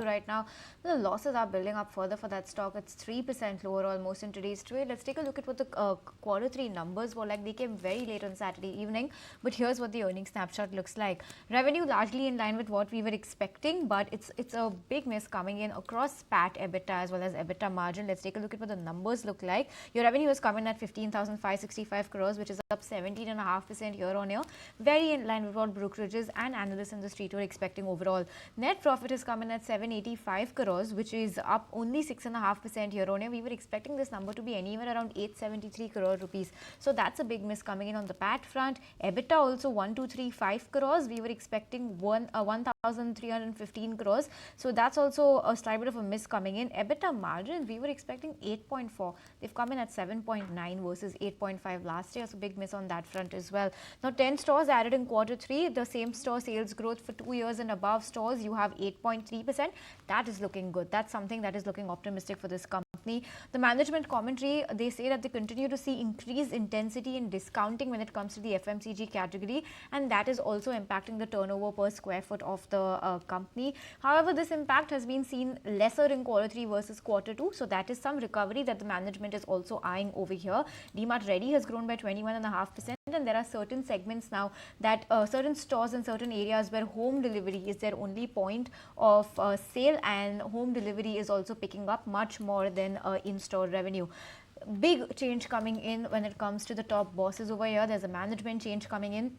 right now. The losses are building up further for that stock. It's 3% lower almost in today's trade. Let's take a look at what the quarter 3 numbers were like. They came very late on Saturday evening, but here's what the earnings snapshot looks like. Revenue largely in line with what we were expecting, but it's a big miss coming in across PAT, EBITDA as well as EBITDA margin. Let's take a look at what the numbers look like. Your revenue is coming at 15,565 crores, which is up 17.5% year on year, very in line with what brokerages and analysts in the street were expecting overall. Net profit is coming at 785 crores, which is up only 6.5% year on year. We were expecting this number to be anywhere around 873 crore rupees. So that's a big miss coming in on the PAT front. EBITDA also 1235 crores. We were expecting 1,315 crores. So that's also a slight bit of a miss coming in. EBITDA margin, we were expecting 8.4. They've come in at 7.9 versus 8.5 last year. So big miss on that front as well. Now 10 stores added in quarter 3. The same store sales growth for 2 years and above stores, you have 8.3%. That is looking good. That's something that is looking optimistic for this company. The management commentary, they say that they continue to see increased intensity in discounting when it comes to the FMCG category, and that is also impacting the turnover per square foot of the company. However, this impact has been seen lesser in quarter 3 versus quarter 2, so that is some recovery that the management is also eyeing over here. Dmart Ready has grown by 21.5%, and there are certain segments now that certain stores in certain areas where home delivery is their only point of sale, and home delivery is also picking up much more than in-store revenue. Big change coming in when it comes to the top bosses over here. There's a management change coming in.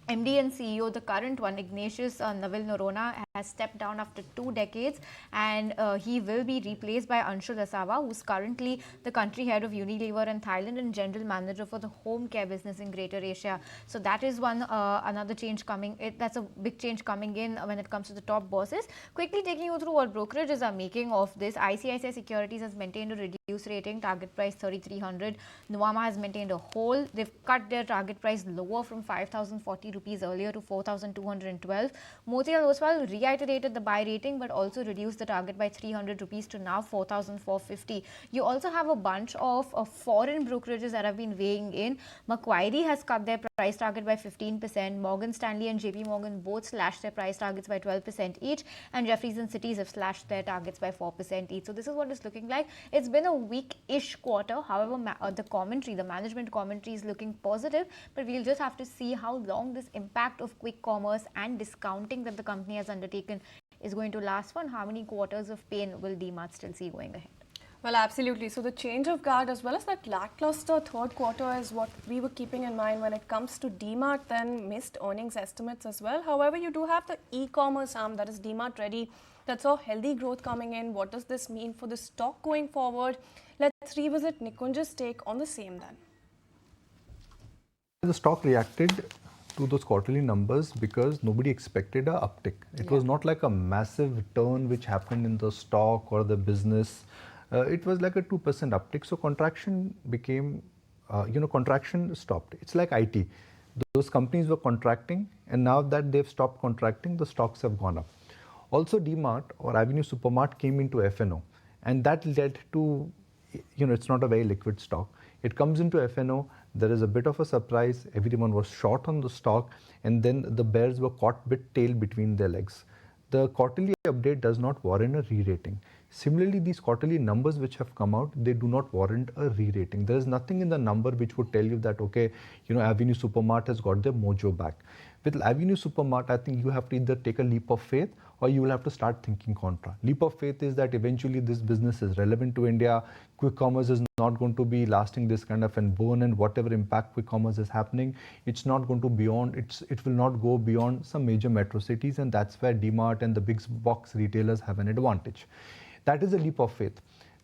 MD and CEO, the current one, Ignatius Naval Norona, has stepped down after 2 decades, and he will be replaced by Anshul Asawa, who's currently the country head of Unilever in Thailand and general manager for the home care business in Greater Asia. So that is one another change coming. That's a big change coming in when it comes to the top bosses. Quickly taking you through what brokerages are making of this. ICICI Securities has maintained a reduced rating, target price 3,300. Nuvama has maintained a hold. They've cut their target price lower from 5,040 rupees earlier to 4,212. Motilal Oswal reiterated the buy rating but also reduced the target by 300 rupees to now 4,450. You also have a bunch of foreign brokerages that have been weighing in. Macquarie has cut their price target by 15%. Morgan Stanley and JP Morgan both slashed their price targets by 12% each, and Jefferies and Cities have slashed their targets by 4% each. So this is what it's looking like. It's been a weak-ish quarter. However, the management commentary is looking positive, but we'll just have to see how long this impact of quick commerce and discounting that the company has undertaken is going to last for, and how many quarters of pain will Dmart still see going ahead. Well, absolutely. So the change of guard as well as that lackluster third quarter is what we were keeping in mind when it comes to Dmart, then missed earnings estimates as well. However, you do have the e-commerce arm, that is Dmart Ready, that saw healthy growth coming in. What does this mean for the stock going forward? Let's revisit Nikunj's take on the same then. The stock reacted to those quarterly numbers because nobody expected a uptick. It was not like a massive turn which happened in the stock or the business. It was like a 2% uptick. So contraction became, contraction stopped. It's like IT. Those companies were contracting, and now that they've stopped contracting, the stocks have gone up. Also, Dmart or Avenue Supermart came into FNO, and that led to, it's not a very liquid stock. It comes into FNO, there is a bit of a surprise, everyone was short on the stock, and then the bears were caught tail between their legs. The quarterly update does not warrant a re-rating. Similarly, these quarterly numbers which have come out, they do not warrant a re-rating. There is nothing in the number which would tell you that, okay, Avenue Supermart has got their mojo back. With Avenue Supermart, I think you have to either take a leap of faith or you will have to start thinking contra. Leap of faith is that eventually this business is relevant to India. Quick commerce is not going to be lasting this kind of an burn, and whatever impact quick commerce is happening, it's not going to it will not go beyond some major metro cities, and that's where Dmart and the big box retailers have an advantage. That is a leap of faith.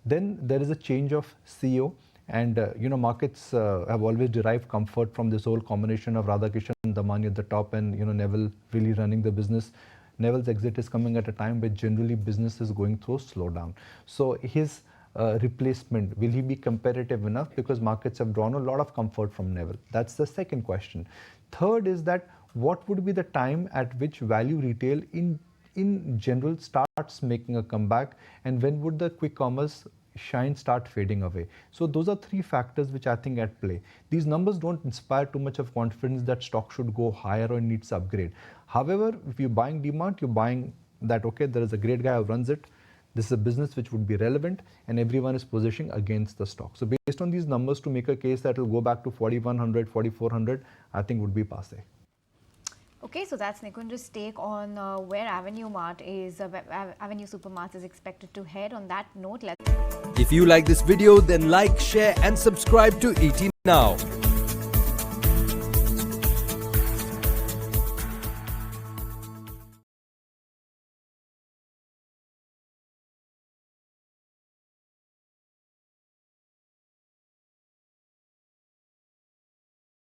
Then there is a change of CEO. And markets have always derived comfort from this whole combination of Radhakishan Damani at the top and Neville really running the business. Neville's exit is coming at a time where generally business is going through a slowdown. So his replacement, will he be competitive enough? Because markets have drawn a lot of comfort from Neville. That's the second question. Third is that what would be the time at which value retail in general starts making a comeback, and when would the quick commerce shine start fading away? So those are 3 factors which I think at play. These numbers don't inspire too much of confidence that stock should go higher or needs upgrade. However, if you're buying Dmart, you're buying that okay, there is a great guy who runs it. This is a business which would be relevant, and everyone is positioning against the stock. So based on these numbers, to make a case that it will go back to 4100, 4400, I think would be passé. Okay, so that's Nikunj's take on where Avenue Supermarts is expected to head. On that note, let's... If you like this video, then like, share and subscribe to ET Now.